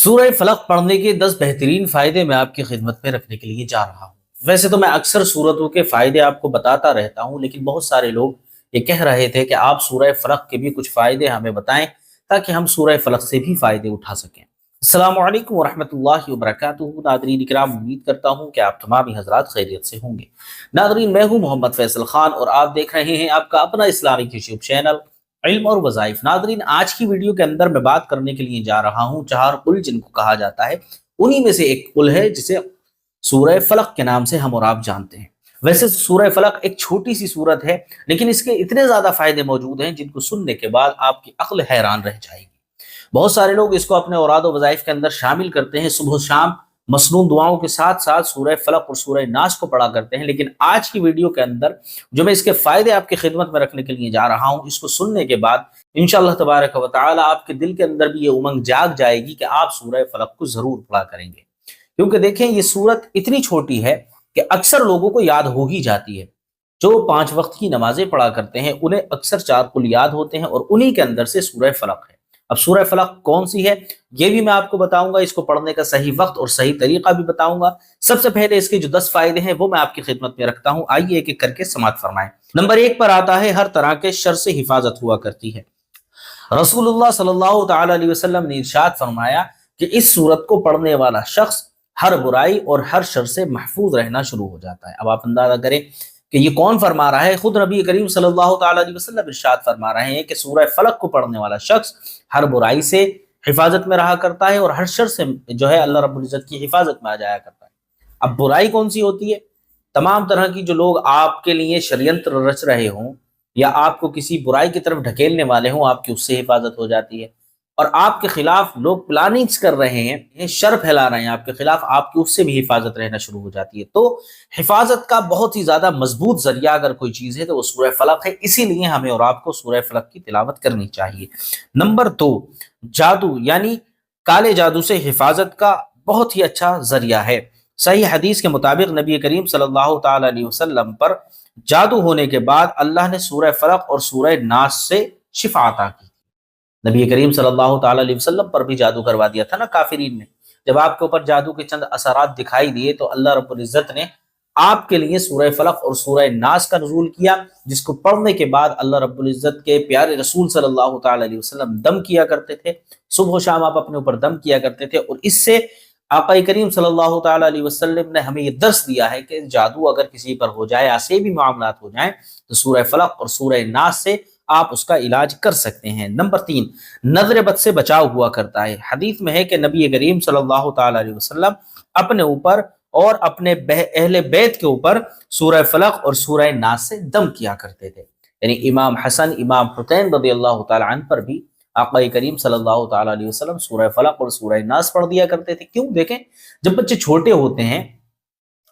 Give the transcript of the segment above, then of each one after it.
سورہ فلق پڑھنے کے 10 بہترین فائدے میں آپ کی خدمت میں رکھنے کے لیے جا رہا ہوں۔ ویسے تو میں اکثر سورتوں کے فائدے آپ کو بتاتا رہتا ہوں، لیکن بہت سارے لوگ یہ کہہ رہے تھے کہ آپ سورہ فلق کے بھی کچھ فائدے ہمیں بتائیں تاکہ ہم سورہ فلق سے بھی فائدے اٹھا سکیں۔ السلام علیکم ورحمۃ اللہ وبرکاتہ۔ ناظرین کرام، امید کرتا ہوں کہ آپ تمام ہی حضرات خیریت سے ہوں گے۔ ناظرین، میں ہوں محمد فیصل خان اور آپ دیکھ رہے ہیں آپ کا اپنا اسلامی یوٹیوب چینل علم اور وظائف۔ ناظرین، آج کی ویڈیو کے اندر میں بات کرنے کے لیے جا رہا ہوں چہار قل جن کو کہا جاتا ہے، انہی میں سے ایک قل ہے جسے سورہ فلق کے نام سے ہم اور آپ جانتے ہیں۔ ویسے سورہ فلق ایک چھوٹی سی سورت ہے، لیکن اس کے اتنے زیادہ فائدے موجود ہیں جن کو سننے کے بعد آپ کی عقل حیران رہ جائے گی۔ بہت سارے لوگ اس کو اپنے اوراد و وظائف کے اندر شامل کرتے ہیں، صبح و شام مسنون دعاؤں کے ساتھ ساتھ سورہ فلق اور سورہ ناس کو پڑھا کرتے ہیں، لیکن آج کی ویڈیو کے اندر جو میں اس کے فائدے آپ کی خدمت میں رکھنے کے لیے جا رہا ہوں، اس کو سننے کے بعد انشاءاللہ تبارک و تعالی آپ کے دل کے اندر بھی یہ امنگ جاگ جائے گی کہ آپ سورہ فلق کو ضرور پڑھا کریں گے، کیونکہ دیکھیں یہ سورت اتنی چھوٹی ہے کہ اکثر لوگوں کو یاد ہو ہی جاتی ہے۔ جو 5 وقت کی نمازیں پڑھا کرتے ہیں انہیں اکثر 4 قل یاد ہوتے ہیں، اور انہی کے اندر سے سورہ فلق ہے۔ اب سورہ فلق کون سی ہے یہ بھی میں آپ کو بتاؤں گا، اس کو پڑھنے کا صحیح وقت اور صحیح طریقہ بھی بتاؤں گا۔ سب سے پہلے اس کے جو 10 فائدے ہیں وہ میں آپ کی خدمت میں رکھتا ہوں، آئیے ایک ایک کر کے سماعت فرمائیں۔ نمبر 1 پر آتا ہے ہر طرح کے شر سے حفاظت ہوا کرتی ہے۔ رسول اللہ صلی اللہ تعالی علیہ وسلم نے ارشاد فرمایا کہ اس سورت کو پڑھنے والا شخص ہر برائی اور ہر شر سے محفوظ رہنا شروع ہو جاتا ہے۔ اب آپ اندازہ کریں کہ یہ کون فرما رہا ہے؟ خود نبی کریم صلی اللہ تعالی علیہ وسلم ارشاد فرما رہے ہیں کہ سورہ فلق کو پڑھنے والا شخص ہر برائی سے حفاظت میں رہا کرتا ہے اور ہر شر سے جو ہے اللہ رب العزت کی حفاظت میں آ جایا کرتا ہے۔ اب برائی کون سی ہوتی ہے؟ تمام طرح کی جو لوگ آپ کے لیے شریعت رچ رہے ہوں یا آپ کو کسی برائی کی طرف ڈھکیلنے والے ہوں، آپ کی اس سے حفاظت ہو جاتی ہے۔ اور آپ کے خلاف لوگ پلاننگز کر رہے ہیں، شر پھیلا رہے ہیں آپ کے خلاف، آپ کی اس سے بھی حفاظت رہنا شروع ہو جاتی ہے۔ تو حفاظت کا بہت ہی زیادہ مضبوط ذریعہ اگر کوئی چیز ہے تو وہ سورہ فلق ہے، اسی لیے ہمیں اور آپ کو سورہ فلق کی تلاوت کرنی چاہیے۔ نمبر 2، جادو یعنی کالے جادو سے حفاظت کا بہت ہی اچھا ذریعہ ہے۔ صحیح حدیث کے مطابق نبی کریم صلی اللہ تعالی علیہ وسلم پر جادو ہونے کے بعد اللہ نے سورہ فلق اور سورہ ناس سے شفا عطا کی۔ نبی کریم صلی اللہ تعالی علیہ وسلم پر بھی جادو کروا دیا تھا نا کافرین نے۔ جب آپ کے اوپر جادو کے چند اثرات دکھائی دیے تو اللہ رب العزت نے آپ کے لیے سورہ فلق اور سورہ ناس کا نزول کیا، جس کو پڑھنے کے بعد اللہ رب العزت کے پیارے رسول صلی اللہ تعالی علیہ وسلم دم کیا کرتے تھے۔ صبح و شام آپ اپنے اوپر دم کیا کرتے تھے، اور اس سے آقا کریم صلی اللہ تعالی علیہ وسلم نے ہمیں یہ درس دیا ہے کہ جادو اگر کسی پر ہو جائے، ایسے بھی معاملات ہو جائیں، تو سورہ فلق اور سورہ ناس سے آپ اس کا علاج کر سکتے ہیں۔ نمبر 3، نظر بد سے بچاؤ ہوا کرتا ہے۔ حدیث میں ہے کہ نبی کریم صلی اللہ تعالی علیہ وسلم اپنے اوپر اور اپنے اہل بیت کے اوپر سورہ فلق اور سورہ ناس سے دم کیا کرتے تھے، یعنی امام حسن، امام حسین رضی اللہ تعالی عنہ پر بھی آقا کریم صلی اللہ تعالی علیہ وسلم سورہ فلق اور سورہ ناس پڑھ دیا کرتے تھے۔ کیوں؟ دیکھیں، جب بچے چھوٹے ہوتے ہیں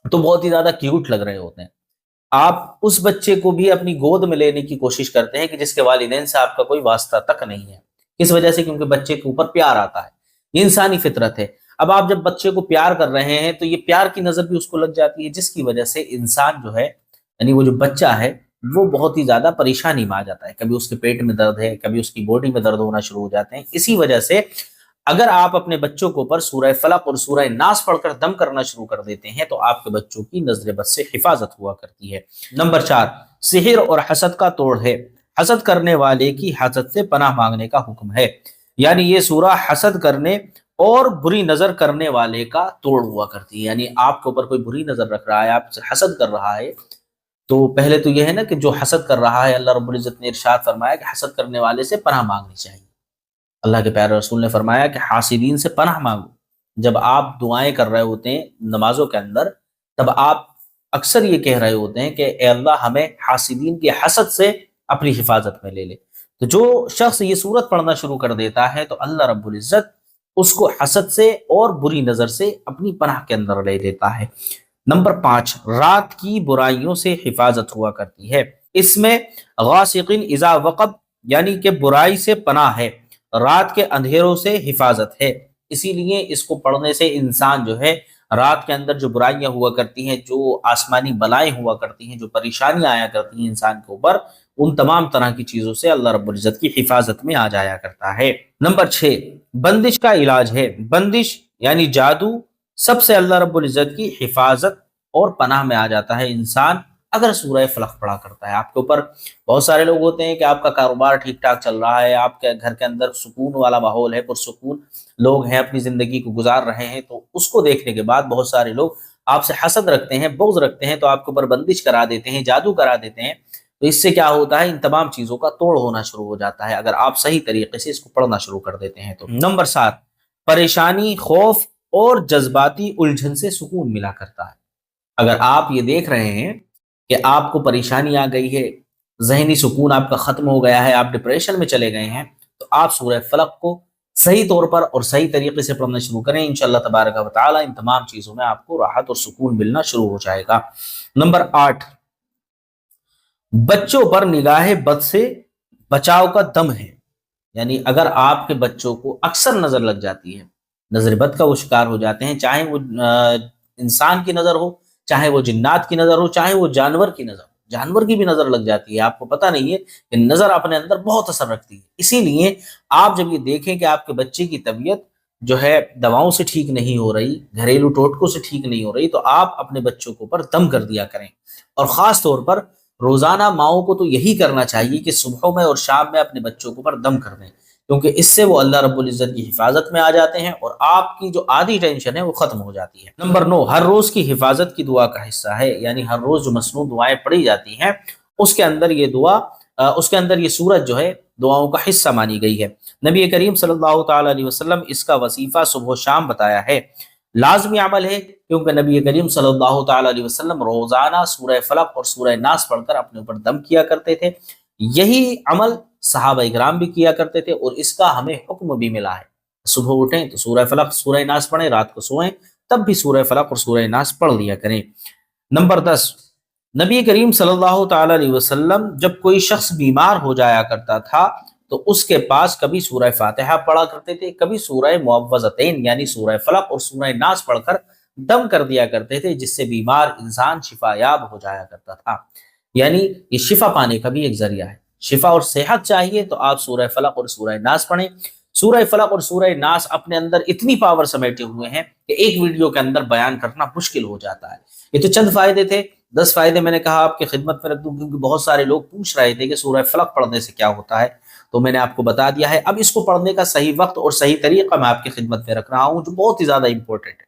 تو بہت ہی زیادہ کیوٹ لگ رہے ہوتے ہیں، آپ اس بچے کو بھی اپنی گود میں لینے کی کوشش کرتے ہیں کہ جس کے والدین سے آپ کا کوئی واسطہ تک نہیں ہے۔ اس وجہ سے کیونکہ بچے کے اوپر پیار آتا ہے، یہ انسانی فطرت ہے۔ اب آپ جب بچے کو پیار کر رہے ہیں تو یہ پیار کی نظر بھی اس کو لگ جاتی ہے، جس کی وجہ سے انسان جو ہے، یعنی وہ جو بچہ ہے، وہ بہت ہی زیادہ پریشانی میں آ جاتا ہے۔ کبھی اس کے پیٹ میں درد ہے، کبھی اس کی باڈی میں درد ہونا شروع ہو جاتے ہیں۔ اسی وجہ سے اگر آپ اپنے بچوں کو پر سورہ فلق اور سورہ ناس پڑھ کر دم کرنا شروع کر دیتے ہیں تو آپ کے بچوں کی نظر بد سے حفاظت ہوا کرتی ہے۔ نمبر 4، سحر اور حسد کا توڑ ہے۔ حسد کرنے والے کی حسد سے پناہ مانگنے کا حکم ہے، یعنی یہ سورہ حسد کرنے اور بری نظر کرنے والے کا توڑ ہوا کرتی ہے۔ یعنی آپ کے اوپر کوئی بری نظر رکھ رہا ہے، آپ سے حسد کر رہا ہے، تو پہلے تو یہ ہے نا کہ جو حسد کر رہا ہے، اللہ رب العزت نے ارشاد فرمایا کہ حسد کرنے والے سے پناہ مانگنی چاہیے۔ اللہ کے پیارے رسول نے فرمایا کہ حاسدین سے پناہ مانگو۔ جب آپ دعائیں کر رہے ہوتے ہیں نمازوں کے اندر، تب آپ اکثر یہ کہہ رہے ہوتے ہیں کہ اے اللہ ہمیں حاسدین کے حسد سے اپنی حفاظت میں لے لے۔ تو جو شخص یہ سورت پڑھنا شروع کر دیتا ہے تو اللہ رب العزت اس کو حسد سے اور بری نظر سے اپنی پناہ کے اندر لے لیتا ہے۔ نمبر 5، رات کی برائیوں سے حفاظت ہوا کرتی ہے۔ اس میں غاسقین اذا وقب یعنی کہ برائی سے پناہ ہے، رات کے اندھیروں سے حفاظت ہے۔ اسی لیے اس کو پڑھنے سے انسان جو ہے رات کے اندر جو برائیاں ہوا کرتی ہیں، جو آسمانی بلائیں ہوا کرتی ہیں، جو پریشانیاں آیا کرتی ہیں انسان کے اوپر، ان تمام طرح کی چیزوں سے اللہ رب العزت کی حفاظت میں آ جایا کرتا ہے۔ نمبر 6، بندش کا علاج ہے۔ بندش یعنی جادو، سب سے اللہ رب العزت کی حفاظت اور پناہ میں آ جاتا ہے انسان اگر سورہ فلق پڑھا کرتا ہے۔ آپ کے اوپر بہت سارے لوگ ہوتے ہیں کہ آپ کا کاروبار ٹھیک ٹھاک چل رہا ہے، آپ کے گھر کے اندر سکون والا ماحول ہے، پرسکون لوگ ہیں، اپنی زندگی کو گزار رہے ہیں، تو اس کو دیکھنے کے بعد بہت سارے لوگ آپ سے حسد رکھتے ہیں، بغض رکھتے ہیں، تو آپ کے اوپر بندش کرا دیتے ہیں، جادو کرا دیتے ہیں۔ تو اس سے کیا ہوتا ہے، ان تمام چیزوں کا توڑ ہونا شروع ہو جاتا ہے اگر آپ صحیح طریقے سے اس کو پڑھنا شروع کر دیتے ہیں تو۔ نمبر 7، پریشانی، خوف اور جذباتی الجھن سے سکون ملا کرتا ہے۔ اگر آپ یہ دیکھ رہے ہیں کہ آپ کو پریشانی آ گئی ہے، ذہنی سکون آپ کا ختم ہو گیا ہے، آپ ڈپریشن میں چلے گئے ہیں، تو آپ سورہ فلق کو صحیح طور پر اور صحیح طریقے سے پڑھنا شروع کریں، انشاءاللہ تبارک و تعالی ان تمام چیزوں میں آپ کو راحت اور سکون ملنا شروع ہو جائے گا۔ نمبر 8، بچوں پر نگاہ بد سے بچاؤ کا دم ہے۔ یعنی اگر آپ کے بچوں کو اکثر نظر لگ جاتی ہے، نظر بد کا وہ شکار ہو جاتے ہیں، چاہے وہ انسان کی نظر ہو، چاہے وہ جنات کی نظر ہو، چاہے وہ جانور کی نظر ہو، جانور کی بھی نظر لگ جاتی ہے، آپ کو پتہ نہیں ہے کہ نظر اپنے اندر بہت اثر رکھتی ہے۔ اسی لیے آپ جب یہ دیکھیں کہ آپ کے بچے کی طبیعت جو ہے دواؤں سے ٹھیک نہیں ہو رہی، گھریلو ٹوٹکوں سے ٹھیک نہیں ہو رہی، تو آپ اپنے بچوں کے اوپر دم کر دیا کریں۔ اور خاص طور پر روزانہ ماؤں کو تو یہی کرنا چاہیے کہ صبحوں میں اور شام میں اپنے بچوں کے اوپر دم کر دیں، کیونکہ اس سے وہ اللہ رب العزت کی حفاظت میں آ جاتے ہیں اور آپ کی جو آدھی ٹینشن ہے وہ ختم ہو جاتی ہے۔ نمبر 9، ہر روز کی حفاظت کی دعا کا حصہ ہے۔ یعنی ہر روز جو مسنون دعائیں پڑھی جاتی ہیں اس کے اندر یہ دعا اس کے اندر یہ سورت جو ہے دعاؤں کا حصہ مانی گئی ہے۔ نبی کریم صلی اللہ تعالی علیہ وسلم اس کا وظیفہ صبح و شام بتایا ہے، لازمی عمل ہے، کیونکہ نبی کریم صلی اللہ تعالی علیہ وسلم روزانہ سورہ فلق اور سورہ ناس پڑھ کر اپنے اوپر دم کیا کرتے تھے۔ یہی عمل صحابہ اکرام بھی کیا کرتے تھے اور اس کا ہمیں حکم بھی ملا ہے۔ صبح اٹھیں تو سورہ فلق سورہ ناس پڑھیں، رات کو سوئیں تب بھی سورہ فلق اور سورہ ناس پڑھ لیا کریں۔ نمبر 10، نبی کریم صلی اللہ تعالی علیہ وسلم جب کوئی شخص بیمار ہو جایا کرتا تھا تو اس کے پاس کبھی سورہ فاتحہ پڑھا کرتے تھے، کبھی سورہ معوذتین یعنی سورہ فلق اور سورہ ناس پڑھ کر دم کر دیا کرتے تھے، جس سے بیمار انسان شفا یاب ہو جایا کرتا تھا۔ یعنی یہ شفا پانے کا بھی ایک ذریعہ ہے۔ شفا اور صحت چاہیے تو آپ سورہ فلق اور سورہ ناس پڑھیں۔ سورہ فلق اور سورہ ناس اپنے اندر اتنی پاور سمیٹے ہوئے ہیں کہ ایک ویڈیو کے اندر بیان کرنا مشکل ہو جاتا ہے۔ یہ تو چند فائدے تھے، 10 فائدے میں نے کہا آپ کی خدمت میں رکھ دوں، کیونکہ بہت سارے لوگ پوچھ رہے تھے کہ سورہ فلق پڑھنے سے کیا ہوتا ہے، تو میں نے آپ کو بتا دیا ہے۔ اب اس کو پڑھنے کا صحیح وقت اور صحیح طریقہ میں آپ کی خدمت میں رکھ رہا ہوں، جو بہت ہی زیادہ امپورٹنٹ ہے۔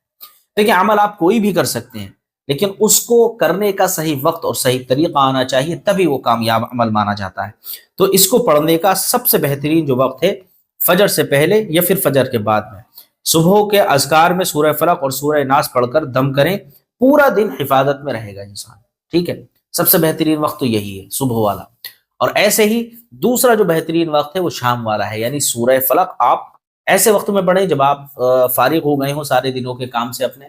دیکھیں، عمل آپ کوئی بھی کر سکتے ہیں، لیکن اس کو کرنے کا صحیح وقت اور صحیح طریقہ آنا چاہیے، تبھی وہ کامیاب عمل مانا جاتا ہے۔ تو اس کو پڑھنے کا سب سے بہترین جو وقت ہے فجر سے پہلے یا پھر فجر کے بعد میں۔ صبح کے اذکار میں سورہ فلق اور سورہ ناس پڑھ کر دم کریں، پورا دن حفاظت میں رہے گا انسان۔ ٹھیک ہے، سب سے بہترین وقت تو یہی ہے، صبح والا۔ اور ایسے ہی دوسرا جو بہترین وقت ہے وہ شام والا ہے، یعنی سورہ فلق آپ ایسے وقت میں پڑھیں جب آپ فارغ ہو گئے ہوں سارے دنوں کے کام سے اپنے،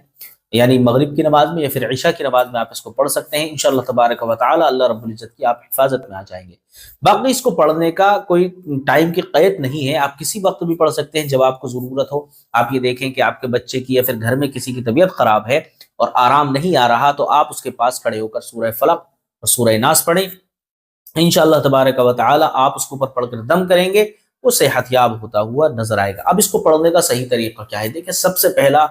یعنی مغرب کی نماز میں یا پھر عشاء کی نماز میں آپ اس کو پڑھ سکتے ہیں، انشاءاللہ تبارک و تعالی اللہ رب العزت کی آپ حفاظت میں آ جائیں گے۔ باقی اس کو پڑھنے کا کوئی ٹائم کی قید نہیں ہے، آپ کسی وقت بھی پڑھ سکتے ہیں جب آپ کو ضرورت ہو۔ آپ یہ دیکھیں کہ آپ کے بچے کی یا پھر گھر میں کسی کی طبیعت خراب ہے اور آرام نہیں آ رہا، تو آپ اس کے پاس کھڑے ہو کر سورہ فلق اور سورہ ناس پڑھیں، انشاءاللہ تبارک و تعالی آپ اس کو اوپر پڑھ کر دم کریں گے، وہ صحت یاب ہوتا ہوا نظر آئے گا۔ اب اس کو پڑھنے کا صحیح طریقہ کیا ہے؟ دیکھیں، سب سے پہلا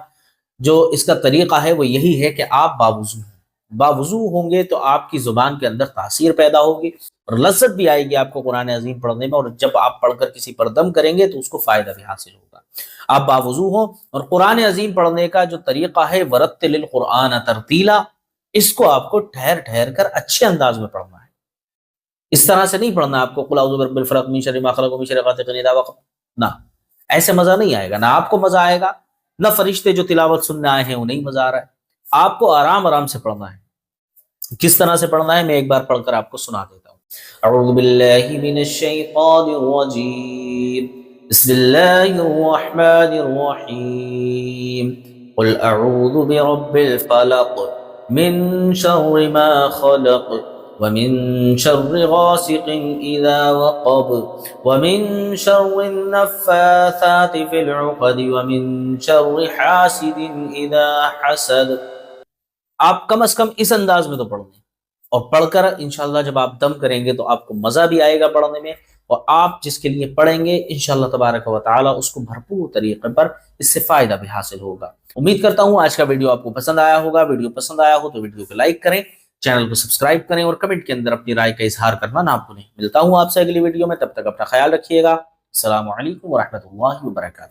جو اس کا طریقہ ہے وہ یہی ہے کہ آپ باوضو ہیں۔ باوضو ہوں گے تو آپ کی زبان کے اندر تاثیر پیدا ہوگی اور لذت بھی آئے گی آپ کو قرآن عظیم پڑھنے میں، اور جب آپ پڑھ کر کسی پر دم کریں گے تو اس کو فائدہ بھی حاصل ہوگا۔ آپ باوضو ہوں، اور قرآن عظیم پڑھنے کا جو طریقہ ہے ورتل القرآن ترتیلا، اس کو آپ کو ٹھہر ٹھہر کر اچھے انداز میں پڑھنا ہے۔ اس طرح سے نہیں پڑھنا آپ کو قل اعوذ برب الفلق من شر ما خلق ومن شر غاسق اذا وقب، نہ، ایسے مزہ نہیں آئے گا، نہ آپ کو مزہ آئے گا، نہ فرشتے جو تلاوت سننے آئے ہیں انہیں مزہ آ رہا ہے۔ آپ کو آرام آرام سے پڑھنا ہے۔ کس طرح سے پڑھنا ہے میں ایک بار پڑھ کر آپ کو سنا دیتا ہوں۔ اعوذ باللہ من الشیطان الرجیم، بسم اللہ الرحمن الرحیم، قل اعوذ برب الفلق من شر ما خلق ومن شر غاسق اذا وقب ومن شر النفاثات في العقد ومن شر حاسد اذا حسد۔ آپ کم از کم اس انداز میں تو پڑھ لیں، اور پڑھ کر انشاءاللہ جب آپ دم کریں گے تو آپ کو مزہ بھی آئے گا پڑھنے میں، اور آپ جس کے لیے پڑھیں گے انشاءاللہ تبارک و تعالی اس کو بھرپور طریقے پر اس سے فائدہ بھی حاصل ہوگا۔ امید کرتا ہوں آج کا ویڈیو آپ کو پسند آیا ہوگا۔ ویڈیو پسند آیا ہو تو ویڈیو کو لائک کریں، چینل کو سبسکرائب کریں، اور کمنٹ کے اندر اپنی رائے کا اظہار کرنا نہ بھولیں۔ ملتا ہوں آپ سے اگلی ویڈیو میں، تب تک اپنا خیال رکھیے گا۔ السلام علیکم ورحمۃ اللہ وبرکاتہ۔